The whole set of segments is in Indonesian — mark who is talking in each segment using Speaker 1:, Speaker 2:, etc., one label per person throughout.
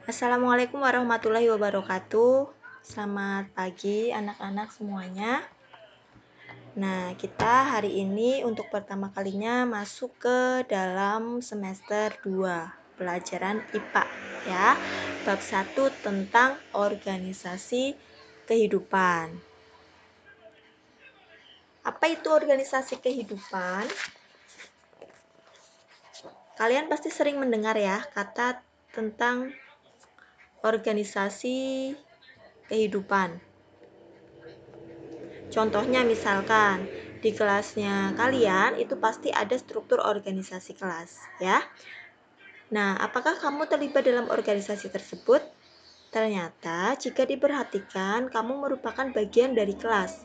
Speaker 1: Assalamualaikum warahmatullahi wabarakatuh. Selamat pagi anak-anak semuanya. Nah, kita hari ini untuk pertama kalinya masuk ke dalam semester 2 pelajaran IPA ya. Bab 1 tentang organisasi kehidupan. Apa itu organisasi kehidupan? Kalian pasti sering mendengar ya kata tentang organisasi kehidupan. Contohnya misalkan di kelasnya kalian itu pasti ada struktur organisasi kelas ya. Nah, apakah kamu terlibat dalam organisasi tersebut? Ternyata jika diperhatikan kamu merupakan bagian dari kelas.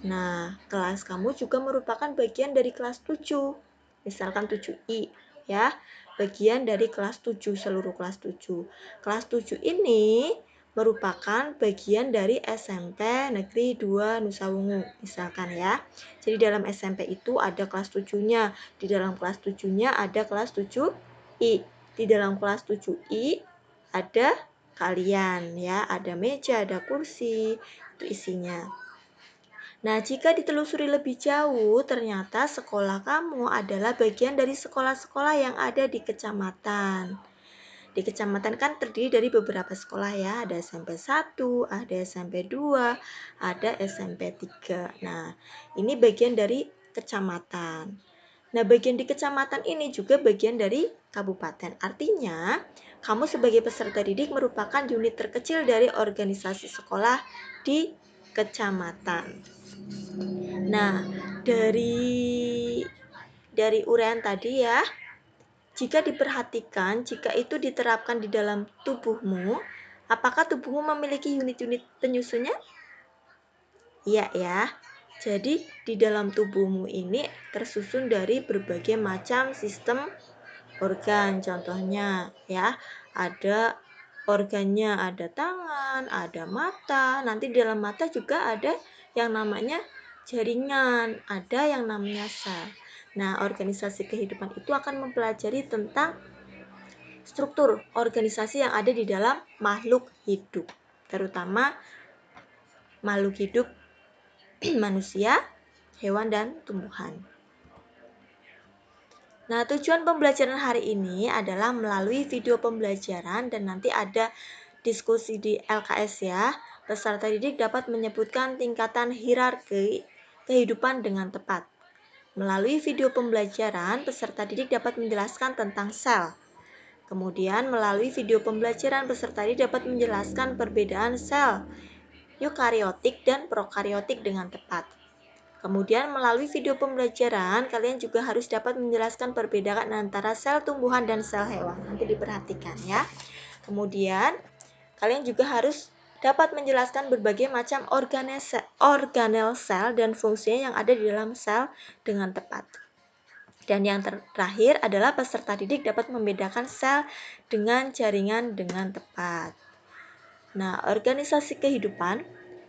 Speaker 1: Nah, kelas kamu juga merupakan bagian dari kelas 7. Misalkan 7I ya, bagian dari kelas 7, seluruh kelas 7. Kelas 7 ini merupakan bagian dari SMP Negeri 2 Nusa Wungu, misalkan ya. Jadi dalam SMP itu ada kelas 7-nya, di dalam kelas 7-nya ada kelas 7I. Di dalam kelas 7I ada kalian ya, ada meja, ada kursi, itu isinya. Nah, jika ditelusuri lebih jauh, ternyata sekolah kamu adalah bagian dari sekolah-sekolah yang ada di kecamatan. Di kecamatan kan terdiri dari beberapa sekolah ya, ada SMP 1, ada SMP 2, ada SMP 3. Nah, ini bagian dari kecamatan. Nah, bagian di kecamatan ini juga bagian dari kabupaten. Artinya, kamu sebagai peserta didik merupakan unit terkecil dari organisasi sekolah di kecamatan. Nah, dari uraian tadi ya, jika diperhatikan, jika itu diterapkan di dalam tubuhmu, apakah tubuhmu memiliki unit-unit penyusunnya? Iya ya. Jadi di dalam tubuhmu ini tersusun dari berbagai macam sistem organ. Contohnya ya, ada organnya, ada tangan, ada mata. Nanti di dalam mata juga ada yang namanya jaringan, ada yang namanya sel. Nah, organisasi kehidupan itu akan mempelajari tentang struktur organisasi yang ada di dalam makhluk hidup, terutama makhluk hidup manusia, hewan, dan tumbuhan. Nah, tujuan pembelajaran hari ini adalah melalui video pembelajaran dan nanti ada diskusi di LKS ya. Peserta didik dapat menyebutkan tingkatan hierarki kehidupan dengan tepat. Melalui video pembelajaran, peserta didik dapat menjelaskan tentang sel. Kemudian, melalui video pembelajaran, peserta didik dapat menjelaskan perbedaan sel eukariotik dan prokariotik dengan tepat. Kemudian melalui video pembelajaran, kalian juga harus dapat menjelaskan perbedaan antara sel tumbuhan dan sel hewan. Nanti diperhatikan ya. Kemudian, kalian juga harus dapat menjelaskan berbagai macam organel sel dan fungsinya yang ada di dalam sel dengan tepat. Dan yang terakhir adalah peserta didik dapat membedakan sel dengan jaringan dengan tepat. Nah, organisasi kehidupan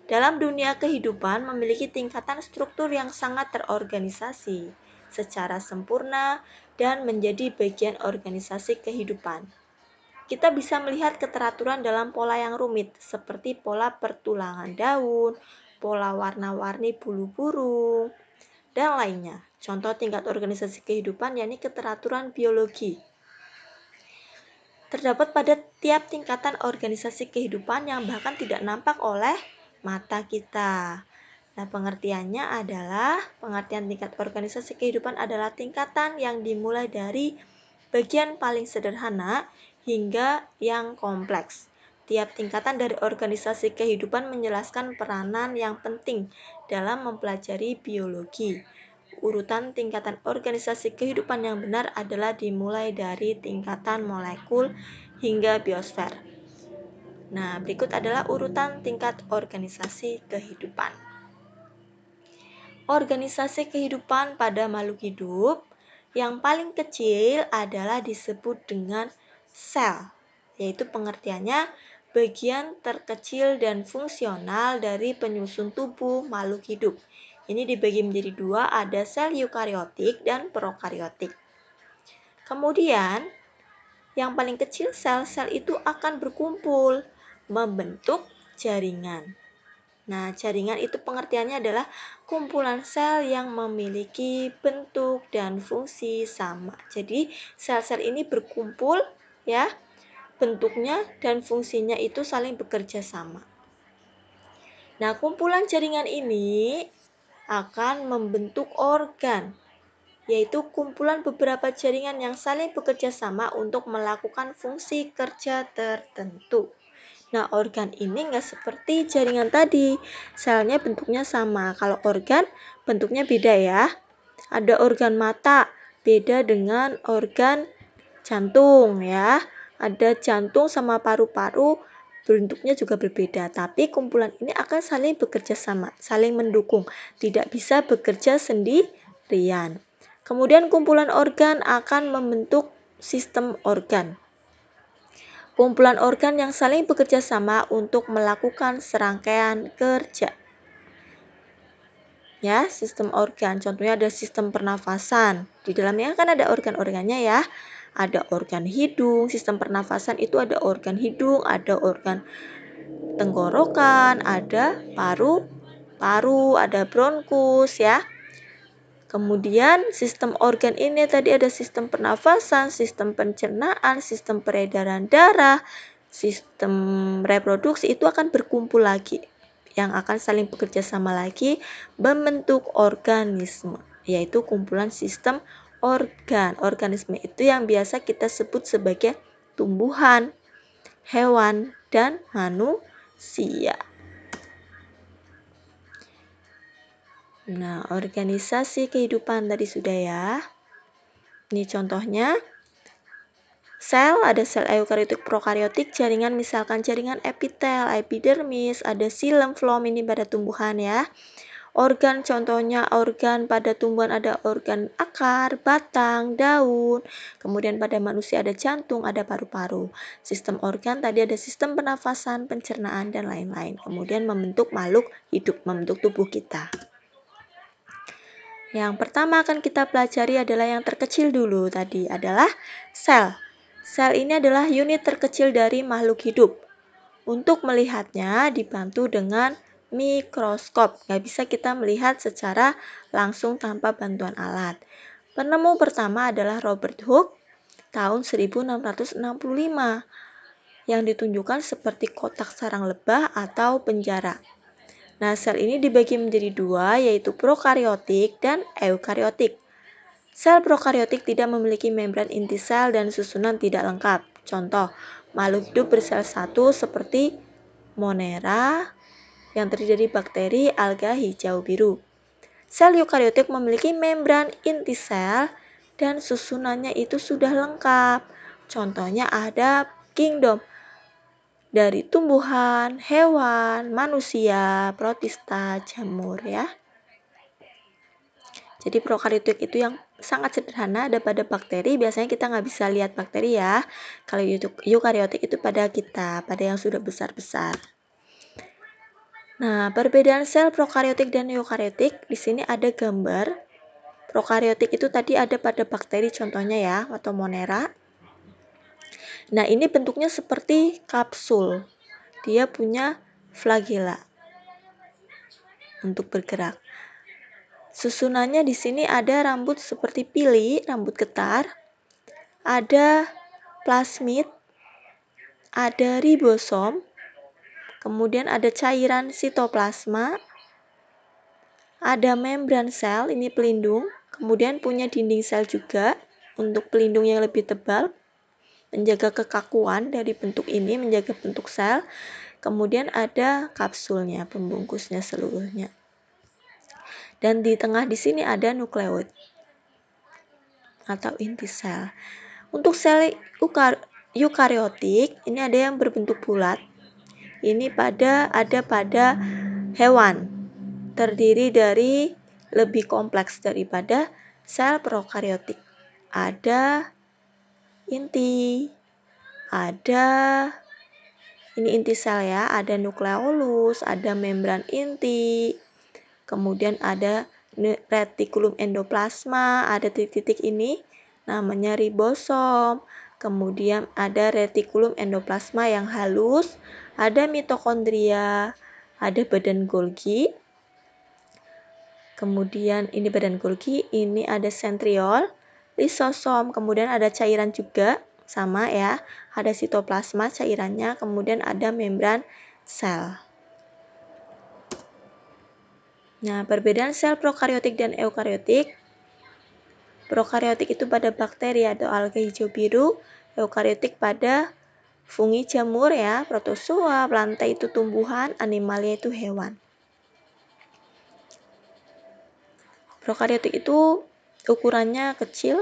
Speaker 1: dalam dunia kehidupan memiliki tingkatan struktur yang sangat terorganisasi secara sempurna dan menjadi bagian organisasi kehidupan. Kita bisa melihat keteraturan dalam pola yang rumit seperti pola pertulangan daun, pola warna-warni bulu burung, dan lainnya. Contoh tingkat organisasi kehidupan yakni keteraturan biologi. Terdapat pada tiap tingkatan organisasi kehidupan yang bahkan tidak nampak oleh mata kita. Nah, pengertiannya adalah pengertian tingkat organisasi kehidupan adalah tingkatan yang dimulai dari bagian paling sederhana hingga yang kompleks. Tiap tingkatan dari organisasi kehidupan menjelaskan peranan yang penting dalam mempelajari biologi. Urutan tingkatan organisasi kehidupan yang benar adalah dimulai dari tingkatan molekul hingga biosfer. Nah, berikut adalah urutan tingkat organisasi kehidupan. Organisasi kehidupan pada makhluk hidup yang paling kecil adalah disebut dengan sel, yaitu pengertiannya bagian terkecil dan fungsional dari penyusun tubuh makhluk hidup. Ini dibagi menjadi dua, ada sel eukariotik dan prokariotik. Kemudian, yang paling kecil sel-sel itu akan berkumpul membentuk jaringan. Nah, jaringan itu pengertiannya adalah kumpulan sel yang memiliki bentuk dan fungsi sama. Jadi, sel-sel ini berkumpul ya, bentuknya dan fungsinya itu saling bekerja sama. Nah, kumpulan jaringan ini akan membentuk organ, yaitu kumpulan beberapa jaringan yang saling bekerja sama untuk melakukan fungsi kerja tertentu. Nah, organ ini nggak seperti jaringan tadi, selnya bentuknya sama. Kalau organ bentuknya beda ya. Ada organ mata, beda dengan organ jantung ya. Ada jantung sama paru-paru, bentuknya juga berbeda. Tapi kumpulan ini akan saling bekerja sama, saling mendukung. Tidak bisa bekerja sendirian. Kemudian kumpulan organ akan membentuk sistem organ. Kumpulan organ yang saling bekerja sama untuk melakukan serangkaian kerja. Ya, sistem organ. Contohnya ada sistem pernafasan. Di dalamnya kan ada organ-organnya ya. Ada organ hidung, sistem pernafasan itu ada organ hidung, ada organ tenggorokan, ada paru-paru, ada bronkus ya. Kemudian sistem organ ini tadi ada sistem pernafasan, sistem pencernaan, sistem peredaran darah, sistem reproduksi itu akan berkumpul lagi yang akan saling bekerja sama lagi membentuk organisme, yaitu kumpulan sistem organ. Organisme itu yang biasa kita sebut sebagai tumbuhan, hewan, dan manusia. Nah, organisasi kehidupan tadi sudah ya. Ini contohnya. Sel, ada sel eukariotik, prokariotik, jaringan misalkan jaringan epitel, epidermis, ada xilem, floem ini pada tumbuhan ya. Organ contohnya organ pada tumbuhan ada organ akar, batang, daun. Kemudian pada manusia ada jantung, ada paru-paru. Sistem organ tadi ada sistem pernafasan, pencernaan dan lain-lain. Kemudian membentuk makhluk hidup, membentuk tubuh kita. Yang pertama akan kita pelajari adalah yang terkecil dulu tadi adalah sel. Sel ini adalah unit terkecil dari makhluk hidup. Untuk melihatnya dibantu dengan mikroskop. Nggak bisa kita melihat secara langsung tanpa bantuan alat. Penemu pertama adalah Robert Hooke tahun 1665 yang ditunjukkan seperti kotak sarang lebah atau penjara. Nah, sel ini dibagi menjadi dua, yaitu prokariotik dan eukariotik. Sel prokariotik tidak memiliki membran inti sel dan susunan tidak lengkap. Contoh, makhluk hidup bersel satu seperti Monera yang terdiri dari bakteri, alga, hijau, biru. Sel eukariotik memiliki membran inti sel dan susunannya itu sudah lengkap. Contohnya ada kingdom dari tumbuhan, hewan, manusia, protista, jamur ya. Jadi prokariotik itu yang sangat sederhana, ada pada bakteri, biasanya kita nggak bisa lihat bakteri ya. Kalau eukariotik itu pada kita, pada yang sudah besar-besar. Nah, perbedaan sel prokariotik dan eukariotik, di sini ada gambar. Prokariotik itu tadi ada pada bakteri contohnya ya, atau Monera. Nah, ini bentuknya seperti kapsul. Dia punya flagela untuk bergerak. Susunannya di sini ada rambut seperti pili, rambut getar, ada plasmid, ada ribosom, kemudian ada cairan sitoplasma, ada membran sel, ini pelindung, kemudian punya dinding sel juga untuk pelindung yang lebih tebal, menjaga kekakuan dari bentuk ini, menjaga bentuk sel. Kemudian ada kapsulnya, pembungkusnya seluruhnya. Dan di tengah di sini ada nukleoid atau inti sel. Untuk sel eukariotik, ini ada yang berbentuk bulat. Ini ada pada hewan. Terdiri dari lebih kompleks daripada sel prokariotik. Ada inti, ada ini inti sel ya, ada nukleolus, ada membran inti, kemudian ada retikulum endoplasma, ada titik-titik ini namanya ribosom, kemudian ada retikulum endoplasma yang halus, ada mitokondria, ada badan Golgi. Kemudian ini badan Golgi, ini ada sentriol, lisosom, kemudian ada cairan juga, sama ya, ada sitoplasma cairannya, kemudian ada membran sel. Nah, perbedaan sel prokariotik dan eukariotik. Prokariotik itu pada bakteri atau alga hijau biru, eukariotik pada fungi jamur ya, protozoa, plantae itu tumbuhan, animalia itu hewan. Prokariotik itu ukurannya kecil,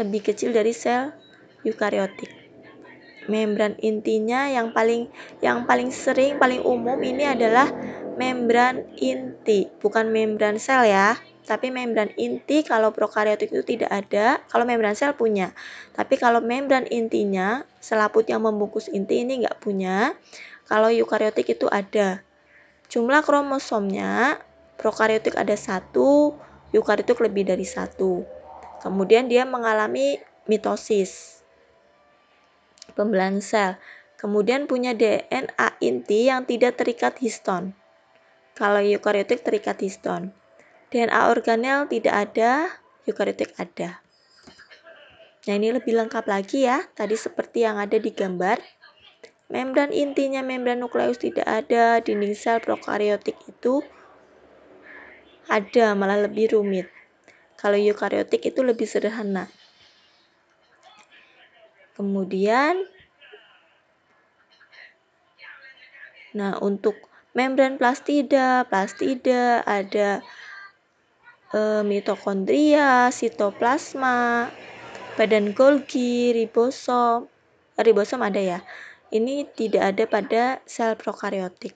Speaker 1: lebih kecil dari sel eukariotik. Membran intinya yang paling sering, paling umum ini adalah membran inti, bukan membran sel ya. Tapi membran inti kalau prokariotik itu tidak ada, kalau membran sel punya. Tapi kalau membran intinya, selaput yang membungkus inti ini enggak punya. Kalau eukariotik itu ada. Jumlah kromosomnya, prokariotik ada 1, eukariotik lebih dari 1. Kemudian dia mengalami mitosis, pembelahan sel. Kemudian punya DNA inti yang tidak terikat histon. Kalau eukariotik terikat histon. DNA organel tidak ada, eukariotik ada. Nah, ini lebih lengkap lagi ya. Tadi seperti yang ada di gambar. Membran intinya, membran nukleus tidak ada, dinding sel prokariotik itu ada, malah lebih rumit. Kalau eukariotik itu lebih sederhana. Kemudian, nah untuk membran plastida ada mitokondria, sitoplasma, badan Golgi, ribosom ada ya. Ini tidak ada pada sel prokariotik.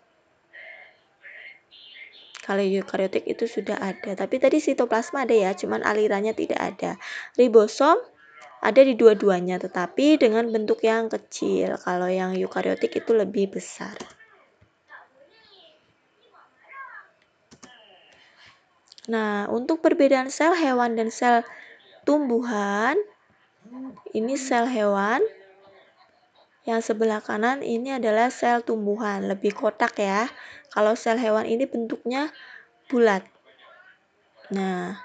Speaker 1: Kalau eukariotik itu sudah ada, tapi tadi sitoplasma ada ya, cuman alirannya tidak ada. Ribosom ada di dua-duanya, tetapi dengan bentuk yang kecil. Kalau yang eukariotik itu lebih besar. Nah, untuk perbedaan sel hewan dan sel tumbuhan, ini sel hewan. Yang sebelah kanan ini adalah sel tumbuhan, lebih kotak ya. Kalau sel hewan ini bentuknya bulat. Nah,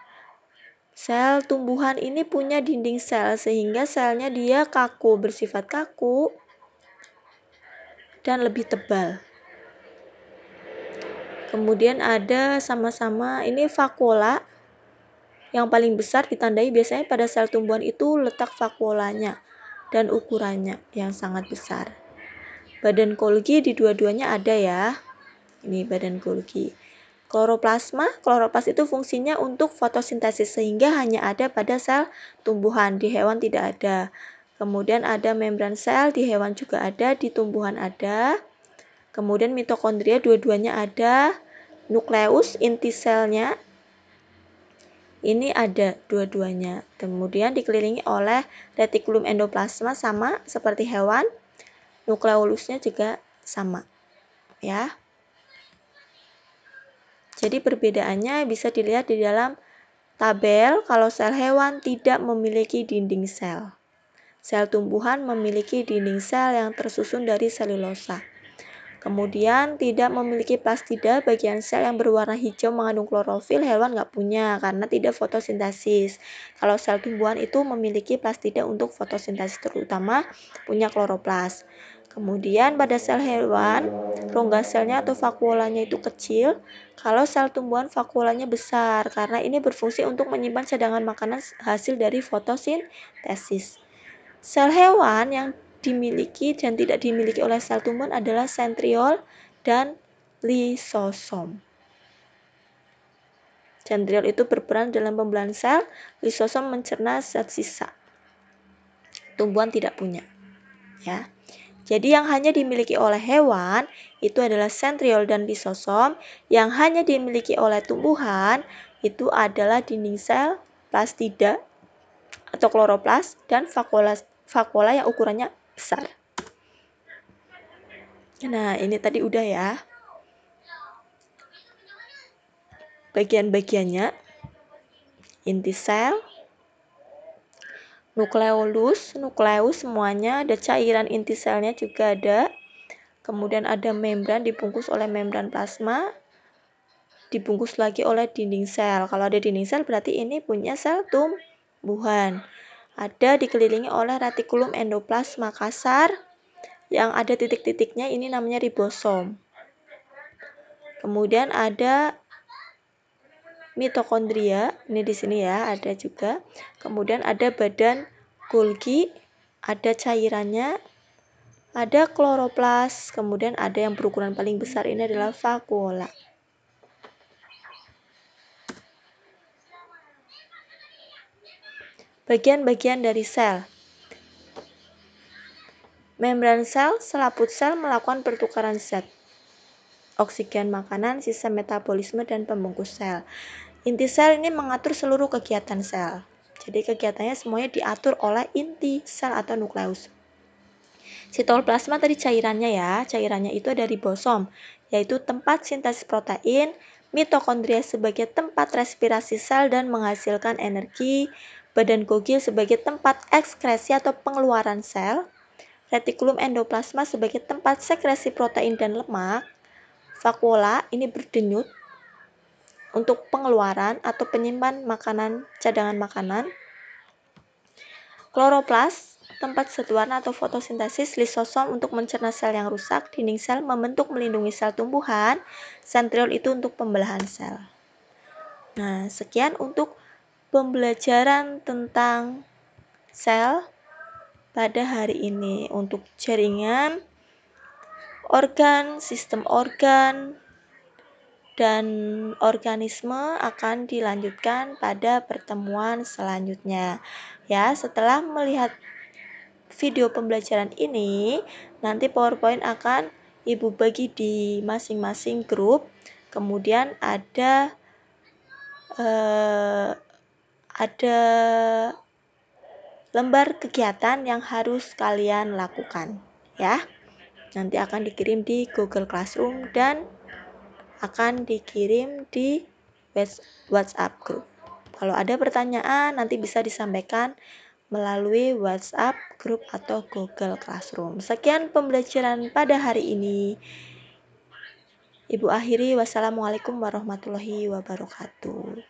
Speaker 1: sel tumbuhan ini punya dinding sel sehingga selnya dia kaku, bersifat kaku dan lebih tebal. Kemudian ada sama-sama ini vakuola. Yang paling besar ditandai biasanya pada sel tumbuhan itu letak vakuolanya dan ukurannya yang sangat besar. Badan Golgi di dua-duanya ada ya. Ini badan Golgi. Kloroplas itu fungsinya untuk fotosintesis sehingga hanya ada pada sel tumbuhan, di hewan tidak ada. Kemudian ada membran sel, di hewan juga ada, di tumbuhan ada. Kemudian mitokondria dua-duanya ada. Nukleus inti selnya ini ada dua-duanya. Kemudian dikelilingi oleh retikulum endoplasma sama seperti hewan. Nukleolusnya juga sama. Ya. Jadi perbedaannya bisa dilihat di dalam tabel. Kalau sel hewan tidak memiliki dinding sel. Sel tumbuhan memiliki dinding sel yang tersusun dari selulosa. Kemudian tidak memiliki plastida, bagian sel yang berwarna hijau mengandung klorofil, hewan nggak punya karena tidak fotosintesis. Kalau sel tumbuhan itu memiliki plastida untuk fotosintesis, terutama punya kloroplas. Kemudian pada sel hewan, rongga selnya atau vakuolanya itu kecil. Kalau sel tumbuhan vakuolanya besar karena ini berfungsi untuk menyimpan cadangan makanan hasil dari fotosintesis. Sel hewan yang dimiliki dan tidak dimiliki oleh sel tumbuhan adalah sentriol dan lisosom. Sentriol itu berperan dalam pembelahan sel, lisosom mencerna zat sisa. Tumbuhan tidak punya. Ya. Jadi yang hanya dimiliki oleh hewan itu adalah sentriol dan lisosom, yang hanya dimiliki oleh tumbuhan itu adalah dinding sel, plastida atau kloroplas dan vakuola yang ukurannya besar. Nah, ini tadi udah ya. Bagian-bagiannya, inti sel, nukleus semuanya, ada cairan inti selnya juga ada. Kemudian ada membran dibungkus oleh membran plasma, dibungkus lagi oleh dinding sel. Kalau ada dinding sel berarti ini punya sel tumbuhan. Ada dikelilingi oleh retikulum endoplasma kasar yang ada titik-titiknya, ini namanya ribosom. Kemudian ada mitokondria, ini di sini ya, ada juga. Kemudian ada badan Golgi, ada cairannya, ada kloroplas, kemudian ada yang berukuran paling besar ini adalah vakuola. Bagian-bagian dari sel. Membran sel, selaput sel melakukan pertukaran zat, oksigen makanan, sistem metabolisme, dan pembungkus sel. Inti sel ini mengatur seluruh kegiatan sel. Jadi kegiatannya semuanya diatur oleh inti sel atau nukleus. Sitoplasma tadi cairannya ya, cairannya itu ada ribosom, yaitu tempat sintesis protein, mitokondria sebagai tempat respirasi sel dan menghasilkan energi, badan Golgi sebagai tempat ekskresi atau pengeluaran sel, retikulum endoplasma sebagai tempat sekresi protein dan lemak, vakuola ini berdenyut untuk pengeluaran atau penyimpan makanan, cadangan makanan, kloroplas tempat zat warna atau fotosintesis, lisosom untuk mencerna sel yang rusak, dinding sel membentuk melindungi sel tumbuhan, sentriol itu untuk pembelahan sel. Nah, sekian untuk pembelajaran tentang sel pada hari ini. Untuk jaringan, organ, sistem organ, dan organisme akan dilanjutkan pada pertemuan selanjutnya. Ya, setelah melihat video pembelajaran ini, nanti PowerPoint akan Ibu bagi di masing-masing grup. Kemudian ada lembar kegiatan yang harus kalian lakukan, ya. Nanti akan dikirim di Google Classroom dan akan dikirim di WhatsApp group. Kalau ada pertanyaan nanti bisa disampaikan melalui WhatsApp group atau Google Classroom. Sekian pembelajaran pada hari ini. Ibu akhiri, wassalamualaikum warahmatullahi wabarakatuh.